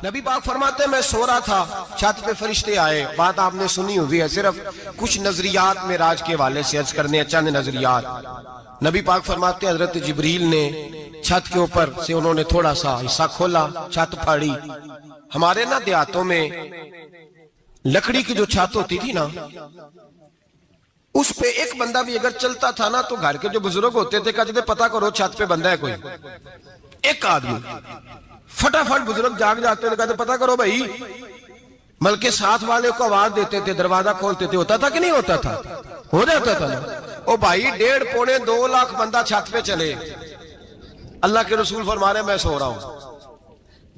نبی پاک فرماتے ہیں میں سو رہا تھا، چھت پہ فرشتے آئے. بات آپ نے سنی ہوئی ہے، صرف کچھ نظریات معراج کے حوالے سے عرض کرنے ہیں، چند نظریات. نبی پاک فرماتے ہیں حضرت جبریل نے چھت کے اوپر سے انہوں نے تھوڑا سا حصہ کھولا، چھت پھاڑی. ہمارے نا دیہاتوں میں لکڑی کی جو چھت ہوتی تھی نا، اس پہ ایک بندہ بھی اگر چلتا تھا نا تو گھر کے جو بزرگ ہوتے تھے کہتے تھے پتہ کرو چھت پہ بندہ ہے کوئی. ایک آدمی فٹافٹ بزرگ جاگ جاتے تھے، کہتے پتہ کرو بھائی. بلکہ ساتھ والے کو آواز دیتے تھے، دروازہ کھولتے تھے. ہوتا تھا کہ نہیں ہوتا تھا؟ ہو جاتا تھا نا. او بھائی 1.5 پونے 2 لاکھ بندہ چھت پہ چلے. اللہ کے رسول فرما رہے ہیں میں سو رہا ہوں.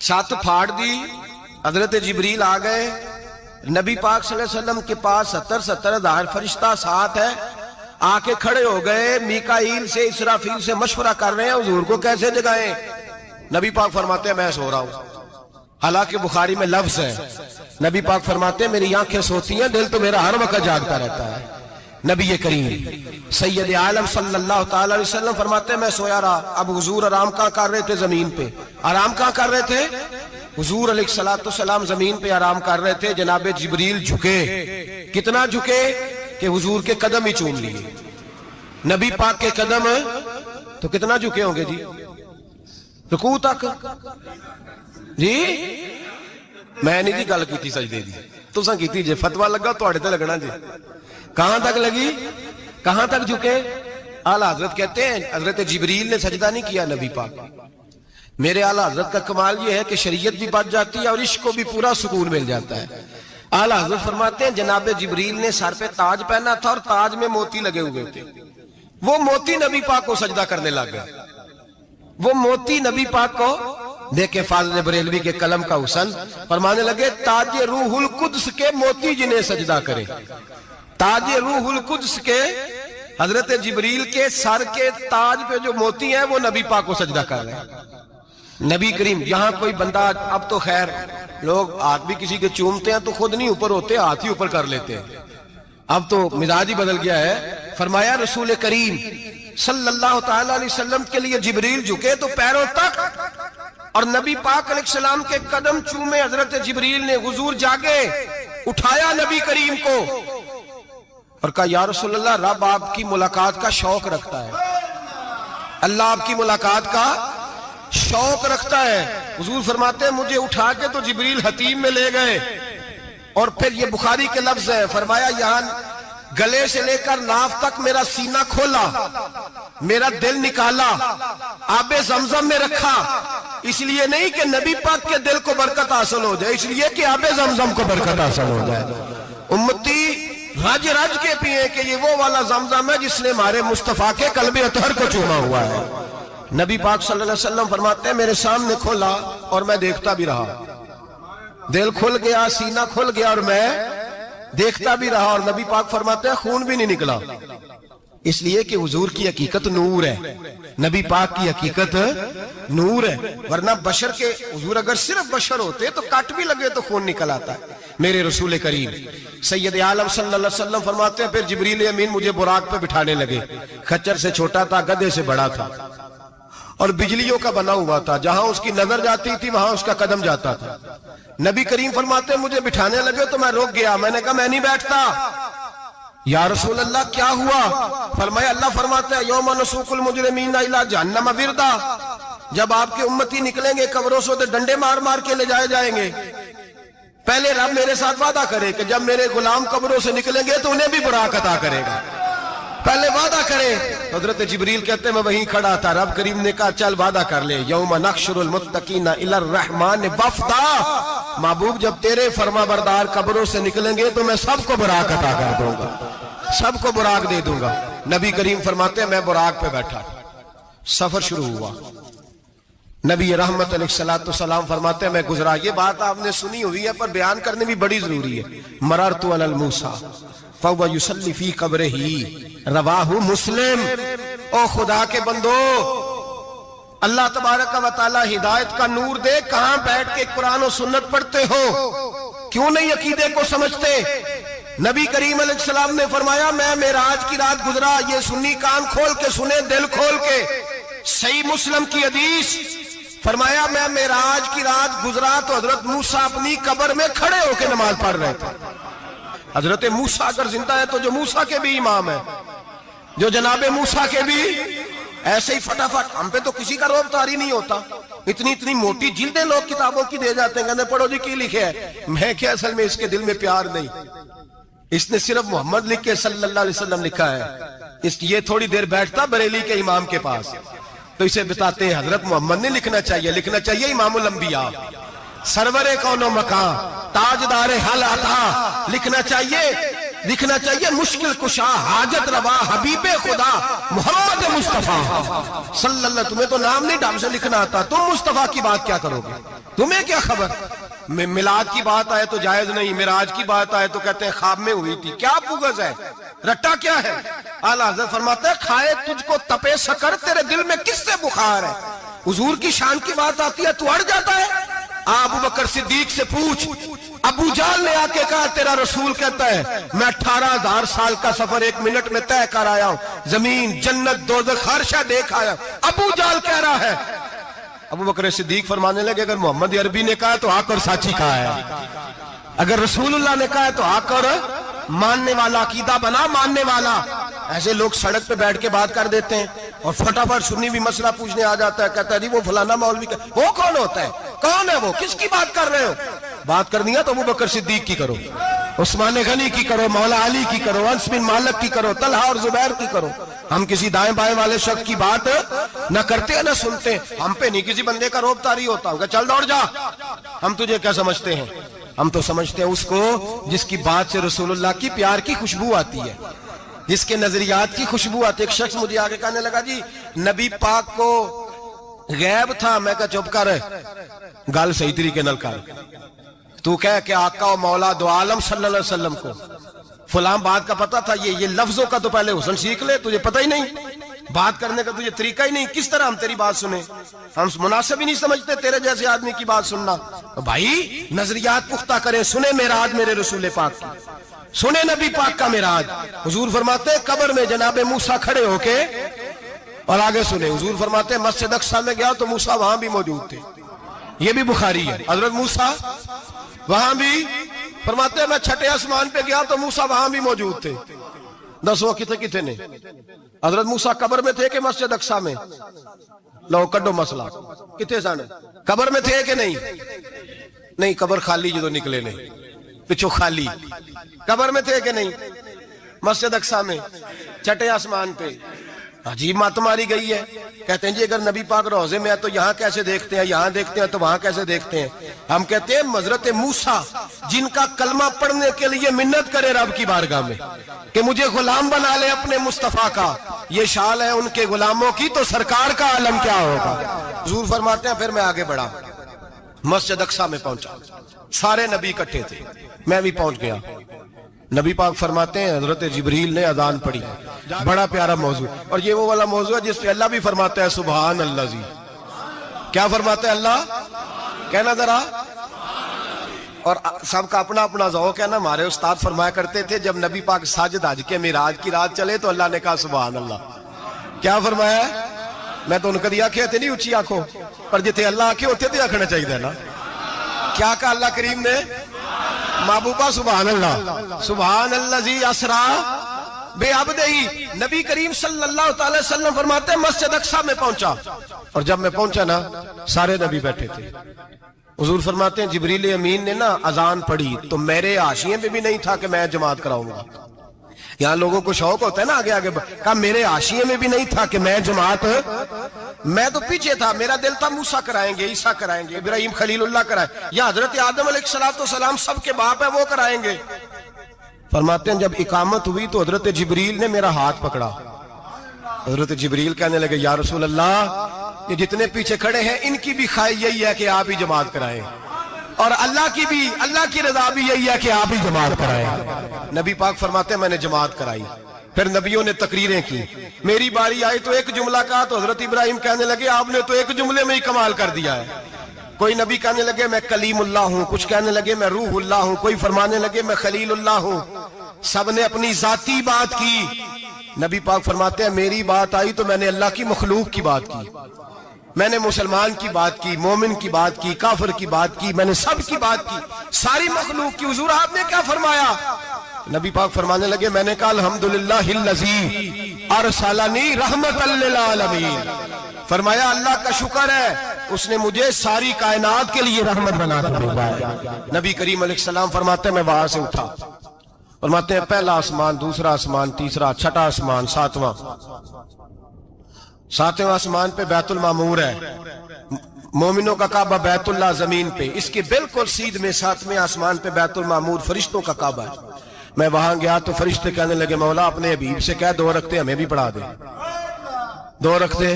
چھت پھاڑ دی، حضرت جبریل آ گئے. نبی پاک صلی اللہ علیہ وسلم کے پاس 70 ہزار فرشتہ ساتھ ہے. آ کے کھڑے ہو گئے، میکائیل سے اسرافیل سے مشورہ کر رہے ہیں حضور کو کیسے جگائیں. نبی پاک فرماتے ہیں میں سو رہا ہوں. حالانکہ بخاری میں لفظ ہے، نبی پاک فرماتے ہیں میری آنکھیں سوتی ہیں، دل تو میرا ہر وقت جاگتا رہتا ہے. نبی کریم سید عالم صلی اللہ تعالی علیہ وسلم فرماتے ہیں میں سویا رہا. اب حضور آرام کہاں کر رہے تھے؟ زمین پہ. آرام کہاں کر رہے تھے؟ حضور علیہ السلام زمین پہ آرام کر رہے تھے. جناب جبریل جھکے. کتنا جھکے کہ حضور کے قدم ہی چوم لیے. نبی پاک کے قدم تو کتنا جھکے ہوں گے جی؟ رکوع تک. جی میں نہیں جی گل کی سجدے دی، تساں کیتی جی. فتویٰ لگا تواڈے تے لگنا جی. کہاں تک لگی؟ کہاں تک جھکے؟ اعلیٰ حضرت کہتے ہیں حضرت جبریل نے سجدہ نہیں کیا نبی پاک. میرے اعلیٰ حضرت کا کمال یہ ہے کہ شریعت بھی بچ جاتی ہے اور عشق کو بھی پورا سکون مل جاتا ہے. اعلیٰ حضرت فرماتے ہیں جناب جبریل نے سر پہ تاج پہنا تھا اور تاج میں موتی لگے ہوئے تھے. وہ موتی نبی پاک کو سجدہ کرنے لگ گئے. وہ موتی نبی پاک کو دیکھیں فاضل بریلوی کے قلم کا حسن فرمانے لگے تاج روح القدس کے موتی جنہیں سجدہ کرے. تاج روح القدس کے حضرت جبریل کے سر کے تاج پہ جو موتی ہیں وہ نبی پاک کو سجدہ کر رہے ہیں. نبی کریم یہاں کوئی بندہ، اب تو خیر لوگ ہاتھ بھی کسی کے چومتے ہیں تو خود نہیں اوپر ہوتے، ہاتھ ہی اوپر کر لیتے ہیں. اب تو مزاج ہی بدل گیا ہے. فرمایا رسول کریم صلی اللہ تعالی علیہ وسلم کے لیے جبریل جھکے تو پیروں تک، اور نبی پاک علیہ السلام کے قدم چومے. حضرت جبریل نے حضور جاگے، اٹھایا نبی کریم کو اور کہا یا رسول اللہ رب آپ کی ملاقات کا شوق رکھتا ہے. اللہ آپ کی ملاقات کا شوق رکھتا ہے. حضور فرماتے ہیں مجھے اٹھا کے تو جبریل حتیم میں لے گئے. اور پھر یہ بخاری کے لفظ ہے، فرمایا یہاں گلے سے لے کر ناف تک میرا سینہ کھولا، میرا دل نکالا، آب زمزم میں رکھا. اس لیے نہیں کہ نبی پاک کے دل کو برکت حاصل ہو جائے، اس لیے کہ آب زمزم کو برکت حاصل ہو جائے. امتی رج رج کے پیئے کہ یہ وہ والا زمزم ہے جس نے ہمارے مصطفیٰ کے قلب اطہر کو چوما ہوا ہے. نبی پاک صلی اللہ علیہ وسلم فرماتے ہیں میرے سامنے کھولا اور میں دیکھتا بھی رہا. دل کھل گیا، سینہ کھل گیا اور میں دیکھتا بھی رہا. اور نبی پاک فرماتے ہیں خون بھی نہیں نکلا، اس لیے کہ حضور کی حقیقت نور ہے. نبی پاک کی حقیقت نور ہے. ورنہ بشر کے حضور اگر صرف بشر ہوتے تو کٹ بھی لگے تو خون نکل آتا ہے. میرے رسول کریم سید عالم صلی اللہ علیہ وسلم فرماتے ہیں پھر جبریل امین مجھے براق پہ بٹھانے لگے. خچر سے چھوٹا تھا، گدھے سے بڑا تھا اور بجلیوں کا بنا ہوا تھا. جہاں اس کی نظر جاتی تھی وہاں اس کا قدم جاتا تھا. نبی کریم فرماتے ہیں مجھے بٹھانے لگے تو میں رک گیا. میں نے کہا میں نہیں بیٹھتا. یا رسول اللہ کیا ہوا؟ فرمایا اللہ فرماتا ہے یوم نسوق المجرمین الی جہنم وردا. جب آپ کے امتی نکلیں گے قبروں سے ڈنڈے مار مار کے لے جائے جائیں گے. پہلے رب میرے ساتھ وعدہ کرے کہ جب میرے غلام قبروں سے نکلیں گے تو انہیں بھی براق عطا کرے گا. پہلے وعدہ کرے. حضرت جبریل کہتے ہیں میں وہیں کھڑا تھا. رب کریم نے کہا چل وعدہ کر لے. یوم نحشر المتقین الی الرحمن وفدا. محبوب جب تیرے فرما بردار قبروں سے نکلیں گے تو میں سب کو براق عطا کر دوں گا، سب کو براق دے دوں گا. نبی کریم فرماتے ہیں میں براق پہ بیٹھا. سفر شروع ہوا. نبی رحمت علیہ السلام فرماتے ہیں میں گزرا. یہ بات آپ نے سنی ہوئی ہے پر بیان کرنے بھی بڑی ضروری ہے. مررت علی الموسیٰ فَهُوَ يُصَلِّ فِي قَبْرِهِ رواہ مسلم. او خدا کے بندو، اللہ تبارک و تعالی ہدایت کا نور دے. کہاں بیٹھ کے قرآن و سنت پڑھتے ہو؟ کیوں نہیں عقیدے کو سمجھتے؟ نبی کریم علیہ السلام نے فرمایا میں معراج کی رات گزرا. یہ سنی کان کھول کے سنے، دل کھول کے. صحیح مسلم کی حدیث فرمایا میں معراج کی رات گزرا تو حضرت موسیٰ اپنی قبر میں کھڑے ہو کے نماز پڑھ رہے تھے. حضرت موسیٰ اگر زندہ ہے تو جو موسیٰ کے بھی امام ہے, جو جناب موسیٰ کے بھی ایسے ہی فٹافٹ. ہم پہ تو کسی کا روب طاری نہیں ہوتا, اتنی موٹی جلدیں لوگ کتابوں کی دے جاتے ہیں, کہتے ہیں پڑھو جی کی لکھے ہے. میں کیا, اصل میں اس کے دل میں پیار نہیں, اس نے صرف محمد لکھ کے صلی اللہ علیہ وسلم لکھا ہے. یہ تھوڑی دیر بیٹھتا بریلی کے امام کے پاس تو اسے بتاتے ہیں حضرت محمد نے لکھنا چاہیے امام الانبیاء, سرور کون و مکان, تاجدار حل عطا, لکھنا چاہیے مشکل کشا, حاجت روا, حبیب خدا محمد مصطفیٰ صلی اللہ. تمہیں تو نام نہیں ڈھنگ سے لکھنا آتا, تم مصطفیٰ کی بات کیا کرو گے, تمہیں کیا خبر. میلاد کی بات آئے تو جائز نہیں, معراج کی بات آئے تو کہتے ہیں خواب میں ہوئی تھی. کیا بغض ہے, رٹا کیا ہے. اعلیٰ حضرت فرماتا ہے کھائے تجھ کو تپے سکر, تیرے دل میں کس سے بخار ہے. حضور کی شان کی بات آتی ہے تو اڑ جاتا ہے. ابو بکر صدیق سے پوچھ, ابو جہل نے آ کے کہا تیرا رسول کہتا ہے میں 18,000 سال کا سفر 1 منٹ میں طے کر آیا ہوں, زمین جنت دوزخ ہر شے دیکھ آیا. ابو جہل کہہ رہا ہے. ابو بکر صدیق فرمانے لگے اگر محمد عربی نے کہا تو آ کر ساچی کہا ہے, اگر رسول اللہ نے کہا ہے تو آ کر ماننے والا, عقیدہ بنا ماننے والا. ایسے لوگ سڑک پہ بیٹھ کے بات کر دیتے ہیں اور فٹافٹ سنی بھی مسئلہ پوچھنے آ جاتا ہے, کہتا ہے جی وہ فلانا مولوی کا, وہ کون ہوتا ہے, کون ہے وہ, کس کی بات کر رہے ہو. بات کرنی ہے تو ابو بکر صدیق کی کرو, عثمان غنی کی کرو, مولا علی کی کرو, انس بن مالک کی کرو, طلحہ اور زبیر کی کرو. ہم کسی دائیں بائیں والے شخص کی بات نہ کرتے ہیں نہ سنتے ہیں. ہم پہ نہیں کسی بندے کا روب طاری ہوتا ہوں کہ چل دوڑ جا, ہم تجھے کیا سمجھتے ہیں. ہم تو سمجھتے ہیں اس کو جس کی بات سے رسول اللہ کی پیار کی خوشبو آتی ہے, جس کے نظریات کی خوشبو آتی ہے. ایک شخص مجھے آگے کہنے لگا جی نبی پاک کو غیب تھا. میں کہا چپ کر, گل صحیح طریقے نال کر. تو کہہ کہ آقا و مولا دو عالم صلی اللہ علیہ وسلم کو فلاں بات کا پتا تھا, یہ لفظوں کا تو پہلے حسن سیکھ لے, تجھے پتہ ہی نہیں, بات کرنے کا تجھے طریقہ ہی نہیں, کس طرح ہم تیری بات سنیں. ہم مناسب ہی نہیں سمجھتے تیرے جیسے آدمی کی بات سننا. بھائی نظریات پختہ کریں, سنیں معراج میرے رسول پاک کی, سنیں نبی پاک کا معراج. حضور فرماتے ہیں قبر میں جناب موسیٰ کھڑے ہو کے, اور آگے سنیں حضور فرماتے ہیں مسجد اقصی میں گیا تو موسیٰ وہاں بھی موجود تھے. یہ بھی بخاری ہے. حضرت موسیٰ وہاں بھی, فرماتے ہیں میں 6 آسمان پہ گیا تو موسیٰ وہاں بھی موجود تھے. دسو کتنے نے, حضرت موسیٰ قبر میں تھے کہ مسجد اقصی میں, لو کڈو مسئلہ, کتنے سن قبر میں تھے کہ نہیں, قبر خالی جدو نکلے نہیں, پچھو خالی, قبر میں تھے کہ نہیں, مسجد اقصی میں 6 آسمان پہ. عجیب مات ماری گئی ہے. کہتے ہیں جی اگر نبی پاک روزے میں ہے تو یہاں کیسے دیکھتے ہیں, یہاں دیکھتے ہیں تو وہاں کیسے دیکھتے ہیں. ہم کہتے ہیں حضرت موسیٰ جن کا کلمہ پڑھنے کے لیے منت کرے رب کی بارگاہ میں کہ مجھے غلام بنا لے اپنے مصطفیٰ کا, یہ شال ہے ان کے غلاموں کی, تو سرکار کا عالم کیا ہوگا. حضور فرماتے ہیں پھر میں آگے بڑھا, مسجد اقصی میں پہنچا, سارے نبی اکٹھے تھے, میں بھی پہنچ گیا. نبی پاک فرماتے ہیں حضرت جبریل نے اذان پڑھی. بڑا پیارا موضوع, اور یہ وہ والا موضوع ہے جس پہ اللہ بھی فرماتا ہے سبحان اللہ. جی کیا فرماتا ہے اللہ, کہنا ذرا. اور سب کا اپنا اپنا ذوق ہے نا. ہمارے استاد فرمایا کرتے تھے جب نبی پاک ساجد حج کے معراج کی رات چلے تو اللہ نے کہا سبحان اللہ. کیا فرمایا ہے, میں تو ان کو آنکھیں ہوتے نہیں اچھی آنکھوں پر, جتنے اللہ آنکھیں ہوتے تھے آنکھنا چاہیے نا. کیا کہا اللہ کریم نے, محبوبہ سبحان اللہ. سبحان الذی اسرا بے عبدہی. نبی کریم صلی اللہ تعالی وسلم فرماتے ہیں مسجد اقصی میں پہنچا, اور جب میں پہنچا نا سارے نبی بیٹھے تھے. حضور فرماتے ہیں جبریل امین نے نا اذان پڑھی تو میرے حاشیے میں بھی نہیں تھا کہ میں جماعت کراؤں گا. یہاں لوگوں کو شوق ہوتا ہے نا آگے آگے, کہا میرے حاشیے میں بھی نہیں تھا کہ میں جماعت, میں تو پیچھے تھا. میرا دل تھا موسیٰ کرائیں گے, عیسیٰ کرائیں گے, ابراہیم خلیل اللہ کرائیں, یا حضرت آدم علیہ السلام سب کے باپ ہے وہ کرائیں گے. فرماتے ہیں جب اقامت ہوئی تو حضرت جبریل نے میرا ہاتھ پکڑا. حضرت جبریل کہنے لگے یا رسول اللہ یہ جتنے پیچھے کھڑے ہیں ان کی بھی خواہش یہی ہے کہ آپ ہی جماعت کرائیں, اور اللہ کی رضا بھی یہی ہے کہ آپ ہی جماعت کرائیں. نبی پاک فرماتے ہیں میں نے جماعت کرائی. پھر نبیوں نے تقریریں کی, میری باری آئی تو ایک جملہ کہا تو حضرت ابراہیم کہنے لگے آپ نے تو ایک جملے میں ہی کمال کر دیا ہے. کوئی نبی کہنے لگے میں کلیم اللہ ہوں, کچھ کہنے لگے میں روح اللہ ہوں, کوئی فرمانے لگے میں خلیل اللہ ہوں. سب نے اپنی ذاتی بات کی. نبی پاک فرماتے ہیں میری بات آئی تو میں نے اللہ کی مخلوق کی بات کی. میں نے مسلمان کی بات کی، مومن کی بات کی، کافر کی بات کی، میں نے سب کی بات کی، ساری مخلوق کی۔ حضور آپ نے کیا فرمایا؟ نبی پاک فرمانے لگے میں نے کہا الحمدللہ الذی ارسلنی رحمت للعالمین، فرمایا اللہ کا شکر ہے اس نے مجھے ساری کائنات کے لیے رحمت بنا کر بھیجا ہے۔ نبی کریم علیہ السلام فرماتے ہیں میں وہاں سے اٹھا، فرماتے ہیں پہلا آسمان، دوسرا آسمان، تیسرا، چھٹا آسمان، ساتواں آسمان پہ بیت المعمور ہے، مومنوں کا کعبہ بیت اللہ زمین پہ، اس کے بالکل سیدھ میں 7ویں آسمان پہ بیت المعمور فرشتوں کا کعبہ ہے۔ میں وہاں گیا تو فرشتے کہنے لگے مولا اپنے حبیب سے کہہ 2 رکعتیں ہمیں بھی پڑھا دے۔ 2 رکعتیں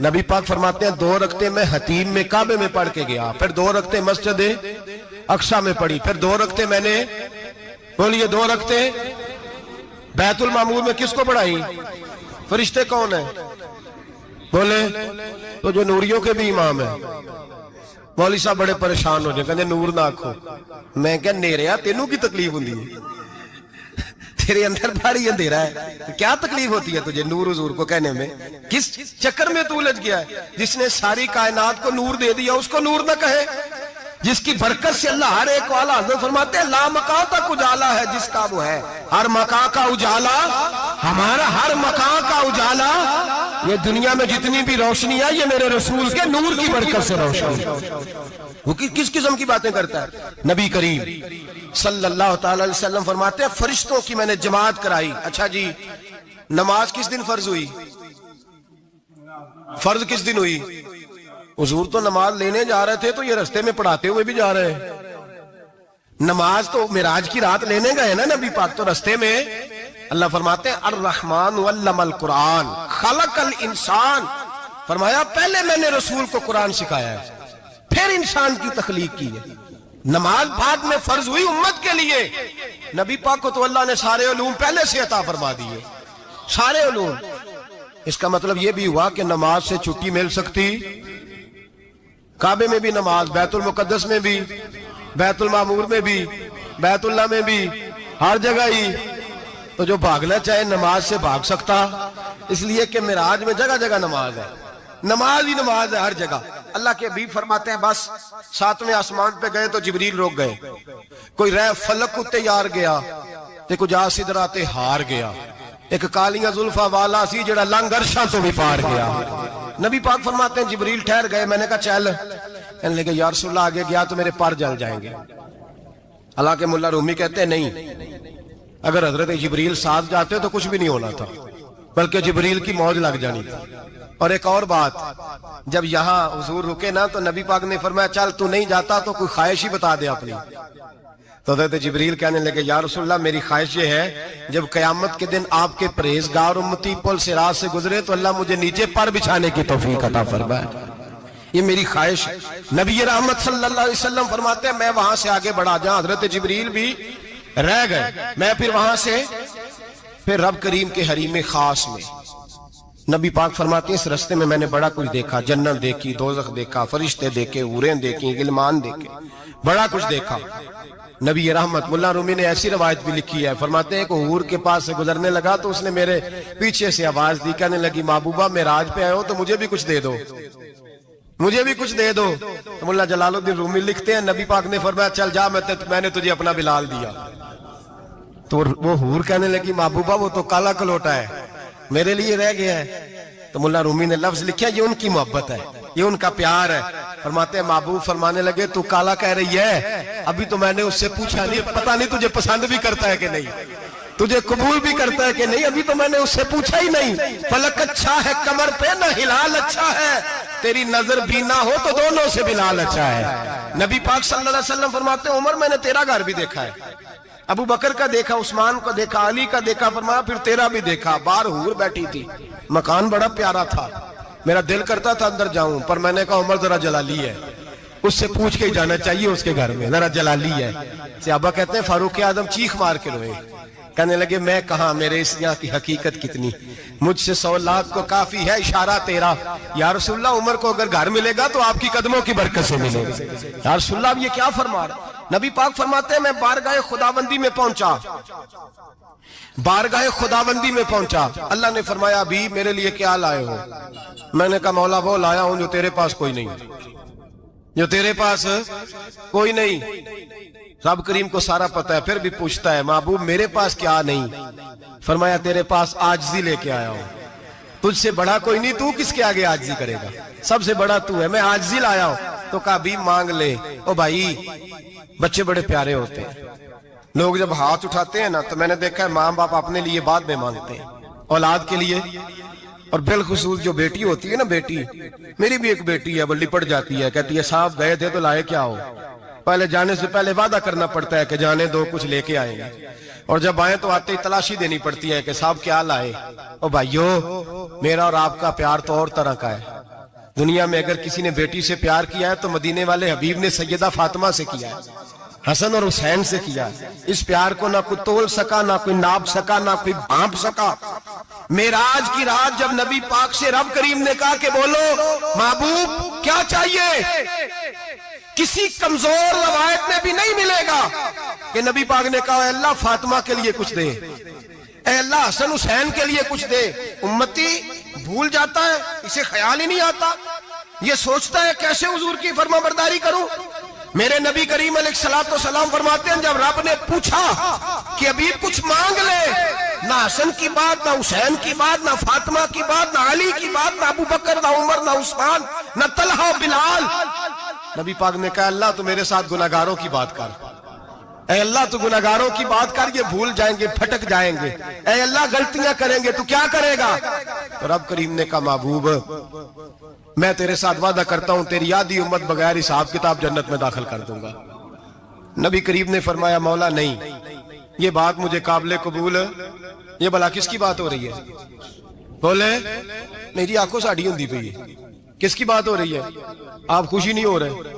نبی پاک فرماتے ہیں 2 رکعتیں میں حتیم میں کعبے میں پڑھ کے گیا، پھر 2 رکعتیں مسجد اقصی میں پڑھی، پھر 2 رکعتیں میں نے بولیے 2 رکعتیں بیت المعمور میں کس کو پڑھائی؟ فرشتے کون ہیں؟ بولے تو جو نوریوں کے بھی امام ہیں۔ مولوی صاحب بڑے پریشان ہو جائے، کہتے نور نہ آکھو۔ میں کہ نیریا تینوں کی تکلیف ہوندی ہے، تیرے اندر بھاری اندھیرا ہے، کیا تکلیف ہوتی ہے تجھے نور حضور کو کہنے میں؟ کس چکر میں تو الجھ گیا ہے؟ جس نے ساری کائنات کو نور دے دیا اس کو نور نہ کہے؟ جس کی برکت سے اللہ ہر ایک والا، حضرت فرماتے ہیں لا مکان تک اجالا ہے جس کا وہ ہے، ہر مکان کا اجالا ہمارا، ہر مکان کا اجالا، یہ دنیا میں جتنی بھی روشنی ہے یہ میرے رسول کے نور کی برکت سے روشنی ہے۔ وہ کس قسم کی باتیں کرتا ہے؟ نبی کریم صلی اللہ تعالی علیہ وسلم فرماتے ہیں فرشتوں کی میں نے جماعت کرائی۔ اچھا جی نماز کس دن فرض ہوئی؟ فرض کس دن ہوئی؟ حضور تو نماز لینے جا رہے تھے تو یہ رستے میں پڑھاتے ہوئے بھی جا رہے ہیں۔ نماز تو معراج کی رات لینے گئے نا نبی پاک، تو رستے میں اللہ فرماتے ہیں الرحمن علم القرآن خلق الانسان، فرمایا پہلے میں نے رسول کو قرآن سکھایا ہے پھر انسان کی تخلیق کی ہے۔ نماز بعد میں فرض ہوئی امت کے لیے، نبی پاک کو تو اللہ نے سارے علوم پہلے سے عطا فرما دیے، سارے علوم۔ اس کا مطلب یہ بھی ہوا کہ نماز سے چھٹی مل سکتی، کعبے میں بھی نماز، بیت المقدس میں بھی، بیت المعمور میں بھی، بیت اللہ میں بھی، ہر جگہ ہی۔ تو جو بھاگنا چاہے نماز سے بھاگ سکتا، اس لیے کہ معراج میں جگہ جگہ نماز ہے، نماز ہی نماز ہے ہر جگہ۔ اللہ کے حبیب فرماتے ہیں بس 7ویں آسمان پہ گئے تو جبریل روک گئے، کوئی رہ فلک کو تیار گیا تے کچھ سدرا تے ہار گیا، ایک کالیاں زلفاں والا سی جڑا لنگ عرشاں تو بھی پار گیا۔ نبی پاک فرماتے ہیں جبریل ٹھہر گئے، میں نے کہا چل، کہنے لگے یا رسول اللہ آگے گیا تو میرے پر جل جائیں گے۔ حالانکہ ملا رومی کہتے ہیں نہیں، اگر حضرت جبریل ساتھ جاتے تو کچھ بھی نہیں ہونا تھا، بلکہ جبریل کی موج لگ جانی تھی۔ اور ایک اور بات، جب یہاں حضور رکے نا تو نبی پاک نے فرمایا چل تو نہیں جاتا تو کوئی خواہش ہی بتا دے اپنی۔ تو حضرت جبریل کہنے لگے یا رسول اللہ میری خواہش یہ ہے جب قیامت کے دن آپ کے پرہیزگار امتی پل صراط سے گزرے تو اللہ مجھے نیچے پر بچھانے کی توفیق عطا فرمائے، یہ میری خواہش ہے۔ نبی رحمت صلی اللہ علیہ وسلم فرماتے ہیں میں وہاں سے آگے بڑھا جہاں حضرت جبریل بھی رہ گئے، میں پھر وہاں سے پھر رب کریم کے حریم خاص میں۔ نبی پاک فرماتے ہیں اس رستے میں نے بڑا کچھ دیکھا، جنت دیکھی، دوزخ دیکھا، فرشتے دیکھے، حوریں دیکھی، غلمان دیکھے، بڑا کچھ دیکھا۔ نبی رحمت ملا رومی نے ایسی روایت بھی لکھی ہے، فرماتے ہیں کہ حور کے پاس سے گزرنے لگا تو اس نے میرے پیچھے سے آواز دی، کہنے لگی محبوبہ معراج پہ آئے ہو تو مجھے بھی کچھ دے دو، مجھے بھی کچھ دے دو۔ تو ملا جلال الدین رومی لکھتے ہیں نبی پاک نے فرمایا چل جا میں نے تجھے اپنا بلال دیا۔ تو وہ حور کہنے لگی محبوبہ وہ تو کالا کلوٹا ہے، میرے لیے رہ گیا ہے۔ تو ملا رومی نے لفظ لکھا یہ ان کی محبت ہے، یہ ان کا پیار ہے۔ فرماتے ہیں محبوب فرمانے لگے تو کالا کہہ رہی ہے، ابھی تو میں نے اس سے پوچھا نہیں، پتہ نہیں تجھے پسند بھی کرتا ہے کہ نہیں، تجھے قبول بھی کرتا ہے کہ نہیں، ابھی تو میں نے اس سے پوچھا ہی نہیں۔ فلک اچھا ہے کمر پہ نہ ہلال اچھا ہے، تیری نظر بھی نہ ہو تو دونوں سے بلال اچھا ہے۔ نبی پاک صلی اللہ علیہ وسلم فرماتے ہیں عمر میں نے تیرا گھر بھی دیکھا ہے، ابو بکر کا دیکھا، عثمان کا دیکھا، علی کا دیکھا، فرمایا پھر تیرا بھی دیکھا۔ باہر حور بیٹھی تھی، مکان بڑا پیارا تھا، میرا دل کرتا تھا اندر جاؤں، پر میں نے کہا عمر ذرا جلالی ہے، اس سے پوچھ کے ہی جانا چاہیے اس کے گھر میں، ذرا جلالی ہے۔ صحابہ کہتے ہیں فاروق اعظم چیخ مار کے روئے، کہنے لگے میں کہاں، میرے اس یہاں کی حقیقت کتنی، مجھ سے 100 لاکھ کو کافی ہے اشارہ تیرا۔ یا رسول اللہ عمر کو اگر گھر ملے گا تو آپ کی قدموں کی برکت سے ملے گا۔ یا رسول اللہ اب یہ کیا فرما رہا؟ نبی پاک فرماتے ہیں میں بارگاہ خداوندی میں پہنچا، بارگاہ خداوندی میں پہنچا، اللہ نے فرمایا ابھی میرے لیے کیا لائے ہو؟ میں نے کہا مولا وہ لایا ہوں جو تیرے پاس کوئی نہیں، جو تیرے پاس کوئی نہیں۔ رب کریم کو سارا پتہ ہے، پھر بھی پوچھتا ہے محبوب میرے پاس کیا نہیں؟ فرمایا تیرے پاس عاجزی لے کے آیا ہوں، تجھ سے بڑا کوئی نہیں، تو کس کے آگے عاجزی کرے گا؟ سب سے بڑا تو ہے، میں عاجزی لایا ہوں۔ تو کہا بھی مانگ لے۔ او بھائی بچے بڑے پیارے ہوتے ہیں، لوگ جب ہاتھ اٹھاتے ہیں نا تو میں نے دیکھا ہے ماں باپ اپنے لیے بعد میں مانگتے ہیں، اولاد کے لیے، اور بالخصوص جو بیٹی ہوتی ہے نا، بیٹی میری بھی ایک بیٹی ہے، وہ لپٹ جاتی ہے، کہتی ہے صاحب گئے تھے تو لائے کیا ہو؟ پہلے جانے سے پہلے وعدہ کرنا پڑتا ہے کہ جانے دو کچھ لے کے آئیں گے، اور جب آئیں تو آتے ہی تلاشی دینی پڑتی ہے کہ صاحب کیا لائے۔ او بھائیو میرا اور آپ کا پیار تو اور طرح کا ہے، دنیا میں اگر کسی نے بیٹی سے پیار کیا ہے تو مدینے والے حبیب نے سیدہ فاطمہ سے کیا ہے، حسن اور حسین سے کیا ہے۔ اس پیار کو نہ کوئی تول سکا، نہ کوئی ناپ سکا، نہ کوئی بھانپ سکا۔ معراج کی رات جب نبی پاک سے رب کریم نے کہا کہ بولو محبوب کیا چاہیے، کسی کمزور روایت میں بھی نہیں ملے گا کہ نبی پاک نے کہا اے اللہ فاطمہ کے لیے کچھ دے، اے اللہ حسن حسین کے لیے کچھ دے۔ امتی بھول جاتا ہے، اسے خیال ہی نہیں آتا، یہ سوچتا ہے کیسے حضور کی فرما برداری کروں۔ میرے نبی کریم علیہ الصلوۃ والسلام فرماتے ہیں جب رب نے پوچھا کہ ابھی کچھ مانگ لے، نہ حسن کی بات، نہ حسین کی بات، نہ فاطمہ کی بات، نہ علی کی بات، نہ ابو بکر، نہ عمر، نہ عثمان، نہ طلحہ بلال، نبی پاک نے کہا اللہ تو میرے ساتھ گناہگاروں کی بات کر، اے اللہ تو گناہگاروں کی بات کر، یہ بھول جائیں گے، پھٹک جائیں گے، اے اللہ غلطیاں کریں گے تو کیا کرے گا؟ تو رب کریم نے کہا محبوب میں تیرے ساتھ وعدہ کرتا ہوں تیری آدھی امت بغیر حساب کتاب جنت میں داخل کر دوں گا۔ نبی کریم نے فرمایا مولا نہیں، یہ بات مجھے قابل قبول ہے، یہ بھلا کس کی بات ہو رہی ہے؟ بولے میری آنکھوں سے اڑی ہوندی پئی ہے، کس کی بات ہو رہی ہے؟ آپ خوشی نہیں ہو رہے،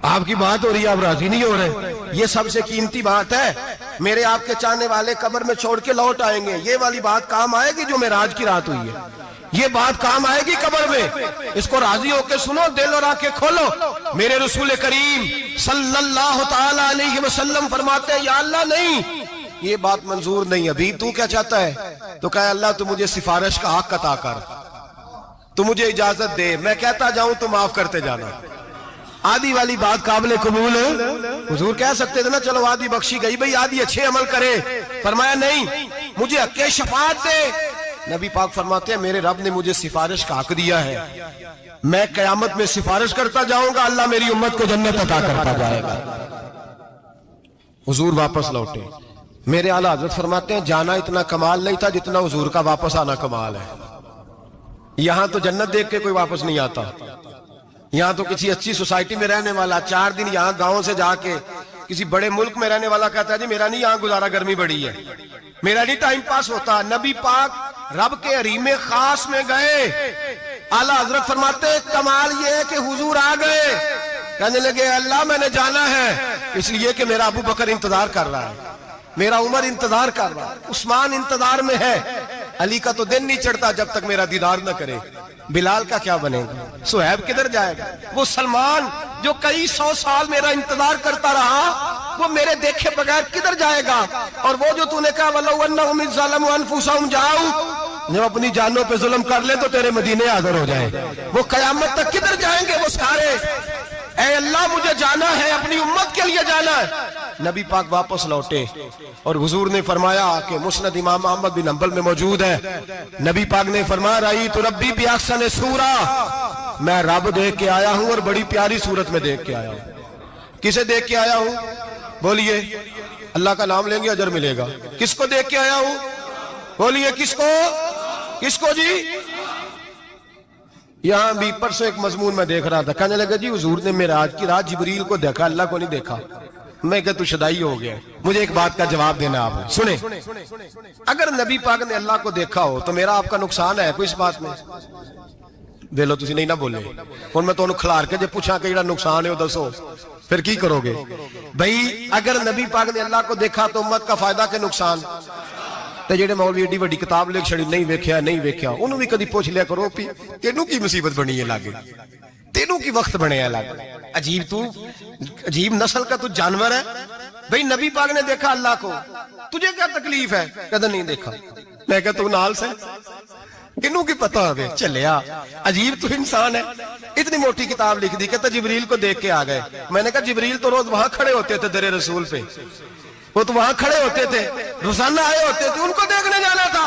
آپ کی بات ہو رہی ہے، آپ راضی نہیں ہو رہے، یہ سب سے قیمتی بات ہے۔ میرے آپ کے چاہنے والے قبر میں چھوڑ کے لوٹ آئیں گے، یہ والی بات کام آئے گی جو معراج کی رات ہوئی ہے، یہ بات کام آئے گی قبر میں، اس کو راضی ہو کے سنو، دل اور آنکھیں کھولو۔ میرے رسول کریم صلی اللہ تعالی علیہ وسلم فرماتے ہیں یا اللہ نہیں، یہ بات منظور نہیں، ابھی تو کیا چاہتا ہے؟ تو کہا اللہ تو مجھے سفارش کا حق عطا کر، تو مجھے اجازت دے، میں کہتا جاؤں تو معاف کرتے جانا۔ آدھی والی بات قابل قبول ہے، حضور کہہ سکتے تھے نا چلو آدھی بخشی گئی بھئی آدھی اچھے عمل کرے، فرمایا نہیں مجھے حق شفاعت دے۔ نبی پاک فرماتے ہیں میرے رب نے مجھے سفارش کا حق دیا ہے، میں قیامت میں سفارش کرتا جاؤں گا، اللہ میری امت کو جنت عطا کرتا جائے گا۔ حضور واپس لوٹے، میرے اعلیٰ حضرت فرماتے ہیں جانا اتنا کمال نہیں تھا جتنا حضور کا واپس آنا کمال ہے۔ یہاں تو جنت دیکھ کے کوئی واپس نہیں آتا، یہاں تو کسی اچھی سوسائٹی میں رہنے والا 4 دن یہاں گاؤں سے جا کے کسی بڑے ملک میں رہنے والا کہتا ہے جی میرا نہیں یہاں گزارا، گرمی بڑی ہے، میرا نہیں ٹائم پاس ہوتا۔ نبی پاک رب کے حریم خاص میں گئے، اعلیٰ حضرت فرماتے ہیں کمال یہ ہے کہ حضور آ گئے، کہنے لگے اللہ میں نے جانا ہے، اس لیے کہ میرا ابو بکر انتظار کر رہا ہے، میرا عمر انتظار کر رہا ہے، عثمان انتظار میں ہے، علی کا تو دن نہیں چڑھتا جب تک میرا دیدار نہ کرے، بلال کا کیا بنے گا، صہیب کدھر جائے گا، وہ سلمان جو کئی 100 سال میرا انتظار کرتا رہا وہ میرے دیکھے بغیر کدھر جائے گا، اور وہ جو تو نے کہا وَلَوْ أَنَّهُمْ إِذْ ظَلَمُوا أَنفُسَهُمْ جَاءُوا، جب اپنی جانوں پہ ظلم کر لے تو تیرے مدینے حاضر ہو جائیں، وہ قیامت تک کدھر جائیں گے وہ سارے؟ اے اللہ مجھے جانا ہے، اپنی امت کے لیے جانا ہے۔ نبی پاک واپس لوٹے اور حضور نے فرمایا کہ مسند امام احمد بن حنبل میں موجود ہے، نبی پاک نے فرمایا رأیت ربی بأحسن صورہ، میں رب دیکھ کے آیا ہوں اور بڑی پیاری صورت میں دیکھ کے آیا ہوں۔ کسے دیکھ کے آیا ہوں؟ بولیے، اللہ کا نام لیں گے اجر ملے گا۔ کس کو دیکھ کے آیا ہوں؟ بولیے کس کو؟ کس کو جی؟ یہاں بھی پرسوں ایک مضمون میں دیکھ رہا تھا، کہنے لگا جی حضور نے معراج کی رات جبریل کو دیکھا، اللہ کو نہیں دیکھا۔ میں کہ تو شدائی ہو گیا، مجھے ایک بات کا جواب دینا آپ نے سنیں، اگر نبی پاک نے اللہ کو دیکھا ہو تو میرا آپ کا نقصان ہے کوئی اس بات میں؟ ویلو تسی نہیں نہ بولے، اور میں تو انہوں کھلار کے جب پوچھا کہ یہ نقصان ہے وہ دسو، پھر کی کرو گے؟ بھئی اگر نبی پاک نے اللہ کو دیکھا تو امت کا فائدہ کے نقصان؟ تے جڑے مولوی ایڈی وڈی کتاب لکھ چھڑی نہیں ویکھیا نہیں ویکھیا، انہوں بھی کدی پوچھ لیا کرو پی تینوں کی مصیبت بنی ہے لاگے، تینوں کی وقت بنے الگ. عجیب نسل کا تو جانور ہے بھئی. نبی پاک نے دیکھا اللہ کو, تجھے کیا تکلیف ہے؟ کہتا نہیں دیکھا. میں کہتا تو نال سے کنوں کی پتہ ہوگے چلیا. عجیب تو انسان ہے. اتنی موٹی کتاب لکھ دی, کہتا جبریل کو دیکھ کے آ گئے. میں نے کہا جبریل تو روز وہاں کھڑے ہوتے تھے در رسول پہ, وہ تو وہاں کھڑے ہوتے تھے, روزانہ آئے ہوتے تھے, ان کو دیکھنے جانا تھا.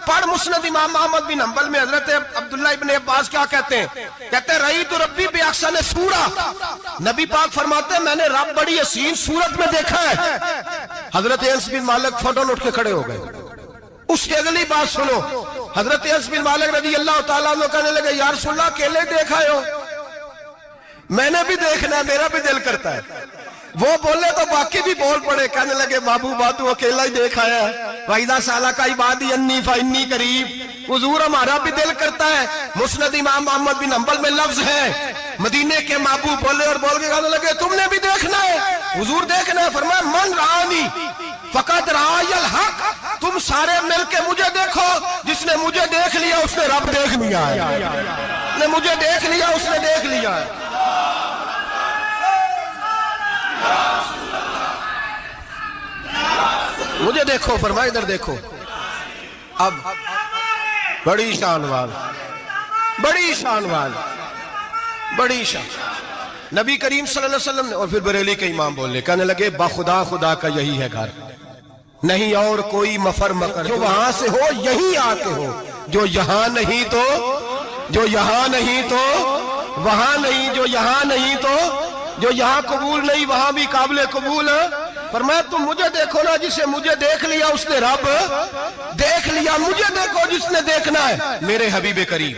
پڑھ مسند امام احمد بن حنبل میں حضرت عبداللہ ابن عباس کیا کہتے ہیں؟ کہتے ہیں رأیت ربی بأحسن صورۃ. نبی پاک فرماتے ہیں میں نے رب بڑی حسین صورت میں دیکھا ہے. حضرت انس بن مالک فوراً اٹھ کے کھڑے ہو گئے. اس کی اگلی بات سنو, حضرت انس بن مالک رضی اللہ تعالیٰ عنہ کہنے لگے یا رسول اللہ اکیلے دیکھا ہو؟ میں نے بھی دیکھنا ہے, میرا بھی دل کرتا ہے. وہ بولے تو باقی بھی بول پڑے, کہنے لگے محبوبہ تو اکیلا ہی دیکھا ہے. وَإِذَا سَأَلَكَ عِبَادِي عَنِّي فَإِنِّي قَرِيبٌ. حضور ہمارا بھی دل کرتا ہے. مسند امام احمد بن حنبل میں لفظ ہے, مدینے کے محبوب بولے اور بول کے کہنے لگے تم نے بھی دیکھنا ہے؟ حضور دیکھنا ہے. فرمایا من رآنی فقد رآی الحق. تم سارے مل کے مجھے دیکھو, جس نے مجھے دیکھ لیا اس نے رب دیکھ لیا ہے. نے مجھے دیکھ لیا اس نے دیکھ لیا ہے. مجھے دیکھو, فرمایا ادھر دیکھو. اب بڑی شان وال, بڑی شان وال, بڑی شان. نبی کریم صلی اللہ علیہ وسلم نے, اور پھر بریلی کے امام بولے, کہنے لگے بخدا خدا کا یہی ہے گھر, نہیں اور کوئی مفر مکر. جو وہاں سے ہو یہی آتے ہو, جو یہاں نہیں تو, جو یہاں نہیں تو وہاں نہیں, جو یہاں نہیں تو, جو یہاں قبول نہیں وہاں بھی قابل قبول. فرمایا تم مجھے دیکھو نا, جسے مجھے دیکھ لیا اس نے رب دیکھ لیا. مجھے دیکھو جس نے دیکھنا ہے میرے حبیب کریم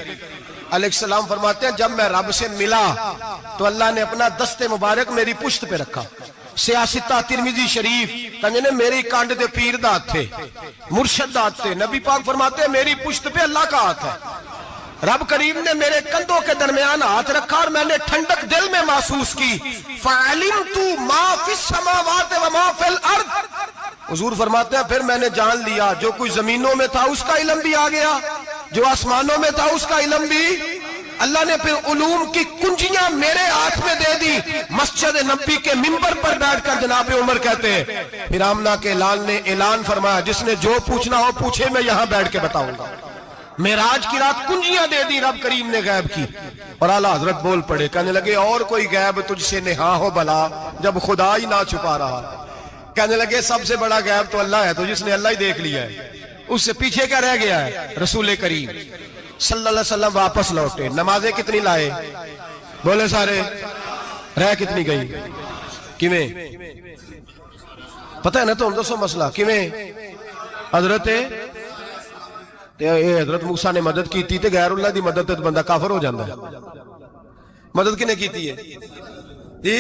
علیہ السلام. فرماتے ہیں جب میں رب سے ملا تو اللہ نے اپنا دست مبارک میری پشت پہ رکھا. سیاستہ ترمذی شریف کہنے نے میری کانڈ دے پیر دات تھے, مرشد دات تھے. نبی پاک فرماتے ہیں میری پشت پہ اللہ کا ہاتھ ہے. رب کریم نے میرے کندھوں کے درمیان ہاتھ رکھا اور میں نے ٹھنڈک دل میں محسوس کی. فَعَلِمْتُ مَا فِي السَّمَاوَاتِ وَمَا فِي الْأَرْضِ. حضور فرماتے ہیں پھر میں نے جان لیا جو کوئی زمینوں میں تھا اس کا علم بھی آ گیا, جو آسمانوں میں تھا اس کا علم بھی. اللہ نے پھر علوم کی کنجیاں میرے ہاتھ میں دے دی. مسجد نبی کے منبر پر بیٹھ کر جناب عمر کہتے ہیں پھر آمنہ کے لال نے اعلان فرمایا جس نے جو پوچھنا ہو پوچھے, میں یہاں بیٹھ کے بتاؤں گا. معراج کی رات کنجیاں دے دی رب کریم نے غیب کی. اور اعلیٰ حضرت بول پڑے, کہنے لگے اور کوئی غیب تجھ سے نہا ہو بلا جب خدا ہی نہ چھپا رہا. کہنے لگے سب سے بڑا غیب تو اللہ ہے, تو جس نے اللہ ہی دیکھ لیا ہے اس سے پیچھے کیا رہ گیا ہے. رسول کریم صلی اللہ علیہ وسلم واپس لوٹے. نمازیں کتنی لائے بولے سارے, رہ کتنی گئی کیویں پتہ ہے نا؟ تو ہم دسو مسئلہ کیویں. حضرت موسیٰ نے مدد کی تھی, غیر اللہ دی مدد تے بندہ کافر ہو جاندہ ہے. مدد کنے کی تھی ہے جی؟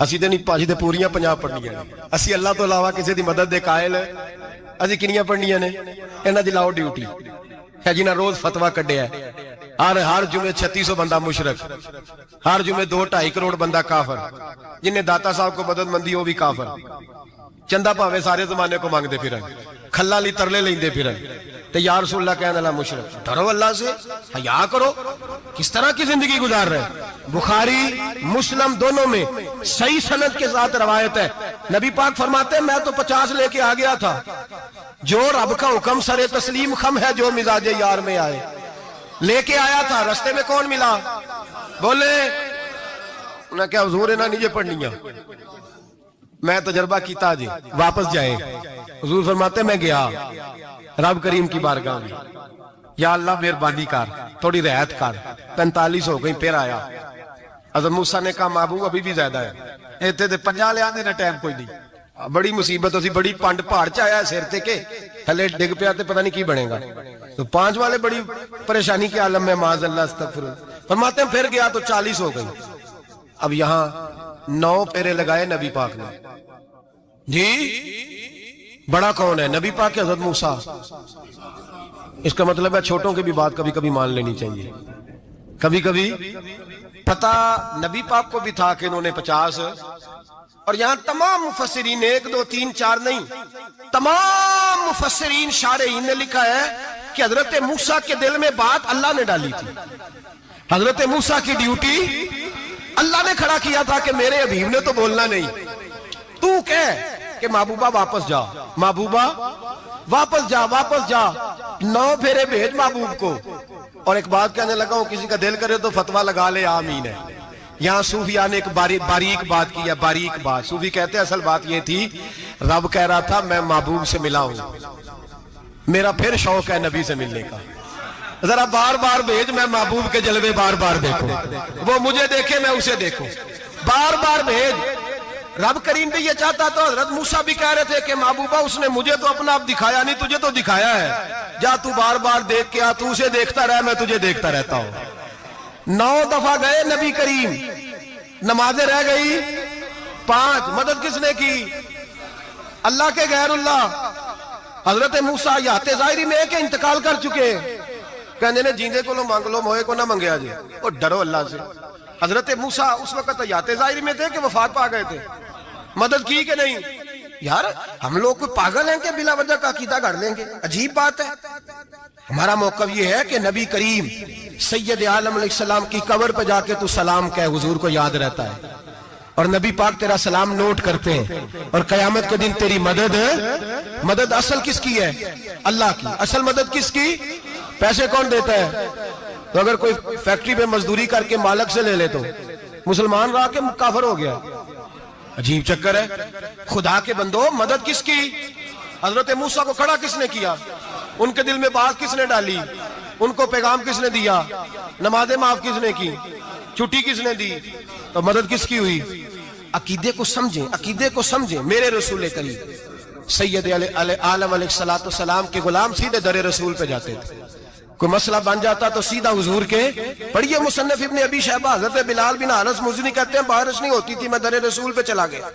اسی تے نہیں پاجی تے پوریاں 50 پڑھنیاں نے. اسی اللہ تو علاوہ کسی دی مدد دے قائل اسی کنیاں پڑھنیاں نے. انہاں دی لاؤ ڈیوٹی ہے جنہاں روز فتویٰ کڈیا ہے. ہر جمعے 3600 بندہ مشرک, ہر جمعے 2-2.5 کروڑ بندہ کافر. جنہیں داتا صاحب کو مدد مندی ہو بھی کافر. چندہ پاوے سارے زمانے کو مانگ دے پھر, کھلا لی ترلے لیں دے پھر. تو یا رسول اللہ کہنے اللہ مشرک. ڈرو اللہ سے, حیا کرو. کس طرح کی زندگی گزار رہے. بخاری مسلم دونوں میں صحیح سند کے ساتھ روایت ہے. نبی پاک فرماتے ہیں میں تو 50 لے کے آ گیا تھا. جو رب کا حکم سر تسلیم خم ہے جو مزاج یار میں آئے. لے کے آیا تھا, رستے میں کون ملا بولے انہیں کیا حضور انہاں نیجے پڑھنیاں, میں تجربہ کیتا جی واپس جائیں. حضور فرماتے میں گیا رب کریم کی بارگاہ میں, یا اللہ مہربانی کر تھوڑی رعایت کر. 45 ہو گئی پھر آیا. حضرت موسیٰ نے کہا محبوب ابھی بھی زیادہ ہے. ایتے دے 50 لے آنے نہ ٹائم کوئی نہیں. بڑی مصیبت اسی بڑی پانڈ پہاڑ چایا ہے سیر تے کے تھلے ڈگ پیا تے پتہ نہیں کی بنے گا. تو 5 والے بڑی پریشانی کے عالم میں معاذ اللہ استغفر. فرماتے ہیں پھر گیا تو 40 ہو گئی. اب یہاں 9 پیرے لگائے نبی پاک نے جی. بڑا کون ہے؟ نبی پاک کے حضرت موسیٰ. اس کا مطلب ہے چھوٹوں کی بھی بات کبھی کبھی مان لینی چاہیے. کبھی کبھی پتہ نبی پاک کو بھی تھا کہ انہوں نے 50. اور یہاں تمام مفسرین 1 2 3 4 نہیں, تمام مفسرین شارحین نے لکھا ہے کہ حضرت موسیٰ کے دل میں بات اللہ نے ڈالی تھی. حضرت موسیٰ کی ڈیوٹی اللہ نے کھڑا کیا تھا کہ میرے حبیب نے تو بولنا نہیں، تو کہہ کہ محبوبہ واپس جا، محبوبہ واپس جا، واپس جا، 9 پھیرے بھیج محبوب کو۔ اور ایک بات کہنے لگا ہوں، کسی کا دل کرے تو فتویٰ لگا لے، آمین ہے۔ یہاں صوفیاء نے ایک باریک بات کی ہے، باریک بات۔ صوفی کہتے ہیں اصل بات یہ تھی، رب کہہ رہا تھا میں محبوب سے ملا ہوں، میرا پھر شوق ہے نبی سے ملنے کا، ذرا بار بار بھیج، میں محبوب کے جلوے بار بار دیکھوں، وہ مجھے دیکھے میں اسے دیکھوں، بار بار بھیج۔ رب کریم بھی یہ چاہتا تو حضرت موسیٰ بھی کہہ رہے تھے کہ محبوبہ اس نے مجھے تو اپنا آپ دکھایا نہیں، تجھے تو دکھایا ہے، جا تو بار بار دیکھ کے آ، تو اسے دیکھتا رہ، میں تجھے دیکھتا رہتا ہوں۔ 9 دفعہ گئے نبی کریم، نمازیں رہ گئی 5، مدد کس نے کی؟ اللہ کے غیر اللہ۔ حضرت موسیٰ یات ظاہری میں کہ انتقال کر چکے، کہنے نے جیندے کو لو مانگ لو، موئے کو نہ منگیا جی، اور ڈرو اللہ سے۔ حضرت موسیٰ اس وقت یات ظاہری میں تھے کہ وفات پا گئے تھے، مدد کی کہ نہیں؟ یار ہم لوگ کوئی پاگل ہیں کہ بلا وجہ کا عقیدہ گھڑ لیں گے؟ عجیب بات ہے۔ ہمارا موقف یہ ہے کہ نبی کریم سید عالم علیہ السلام کی قبر پہ جا کے تو سلام کہے، حضور کو یاد رہتا ہے، اور نبی پاک تیرا سلام نوٹ کرتے ہیں، اور قیامت کے دن تیری مدد اصل کس کی ہے؟ اللہ کی۔ اصل مدد کس کی؟ پیسے کون دیتا ہے؟ تو اگر کوئی فیکٹری پہ مزدوری کر کے مالک سے لے لے تو مسلمان رہا کہ کافر ہو گیا؟ عجیب چکر ہے۔ خدا کے بندو، مدد کس کی؟ حضرت موسیٰ کو کھڑا کس نے کیا؟ ان کے دل میں بات کس نے ڈالی؟ ان کو پیغام کس نے دیا؟ نمازیں معاف کس نے کی؟ چھٹی کس نے دی؟ تو مدد کس کی ہوئی؟ عقیدے کو سمجھیں، عقیدے کو سمجھیں۔ میرے رسول کریم سید عالم علیہ السلام کے غلام سیدھے در رسول پہ جاتے تھے، کوئی مسئلہ بن جاتا تو سیدھا حضور کے پڑھیے مصنف ابن ابی شیبہ، حضرت بلال بن حارث مزنی کہتے ہیں بارش نہیں ہوتی تھی، میں در رسول پہ چلا گیا،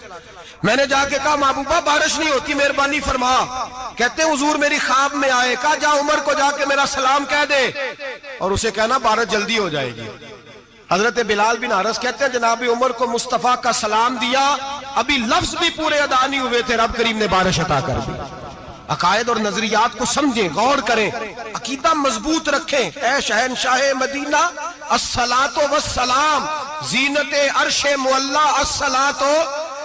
میں نے جا کے کہا محبوبہ بارش نہیں ہوتی، مہربانی فرما۔ کہتے ہیں حضور میری خواب میں آئے، کہا جا عمر کو جا کے میرا سلام کہہ دے، اور اسے کہنا بارش جلدی ہو جائے گی۔ حضرت بلال بن حارث کہتے ہیں جناب عمر کو مصطفیٰ کا سلام دیا، ابھی لفظ بھی پورے ادا نہیں ہوئے تھے، رب کریم نے بارش عطا کر دی۔ عقائد اور نظریات کو سمجھیں، غور کریں، عقیدہ مضبوط رکھیں۔ اے شہنشاہ مدینہ الصلاۃ والسلام، زینت عرش معلی الصلاۃ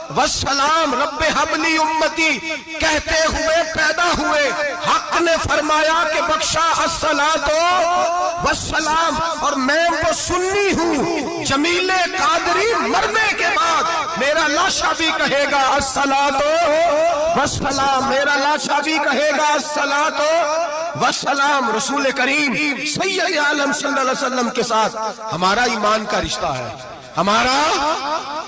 والسلام، رب حبلی امتی کہتے ہوئے پیدا ہوئے، حق نے فرمایا کہ بخشا الصلاۃ والسلام، اور میں وہ سنی ہوں جمیل قادری مرنے کے بعد میرا لاشا بھی کہے گا الصلاۃ والسلام، میرا لاشا بھی کہے گا الصلاۃ والسلام۔ رسول کریم سید عالم صلی اللہ علیہ وسلم کے ساتھ ہمارا ایمان کا رشتہ ہے، ہمارا،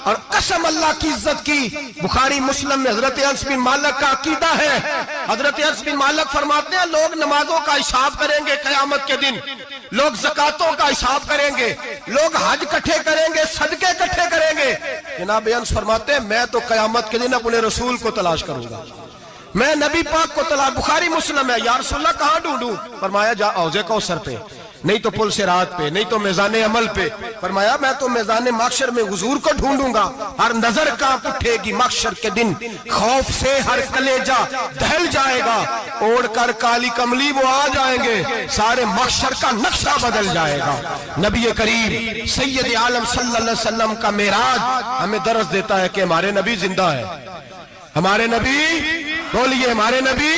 اور قسم اللہ کی عزت کی، بخاری مسلم میں حضرت انس بن مالک کا عقیدہ ہے، حضرت انس بن مالک فرماتے ہیں لوگ نمازوں کا حساب کریں گے قیامت کے دن، لوگ زکاتوں کا حساب کریں گے، لوگ حج کٹھے کریں گے، صدقے کٹھے کریں گے۔ جناب انس فرماتے ہیں میں تو قیامت کے دن اپنے رسول کو تلاش کروں گا، میں نبی پاک کو تلاش، بخاری مسلم ہے، یا رسول اللہ کہاں ڈھونڈوں؟ فرمایا جا حوض کوثر پہ، نہیں تو پل صراط پہ، نہیں تو میزان عمل پہ۔ فرمایا میں تو میزان محشر میں حضور کو ڈھونڈوں گا، ہر نظر کانپ اٹھے گی محشر کے دن، خوف سے ہر کلیجہ دہل جائے گا، اوڑھ کر کالی کملی وہ آ جائیں گے، سارے محشر کا نقشہ بدل جائے گا۔ نبی کریم سید عالم صلی اللہ علیہ وسلم کا معراج ہمیں درس دیتا ہے کہ ہمارے نبی زندہ ہے، ہمارے نبی، بولیے ہمارے نبی۔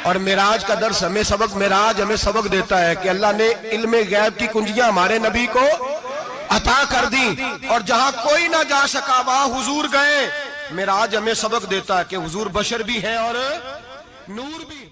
اور معراج کا درس ہمیں معراج ہمیں سبق دیتا ہے کہ اللہ نے علم غیب کی کنجیاں ہمارے نبی کو عطا کر دی، اور جہاں کوئی نہ جا سکا وہاں حضور گئے۔ معراج ہمیں سبق دیتا ہے کہ حضور بشر بھی ہے اور نور بھی ہے۔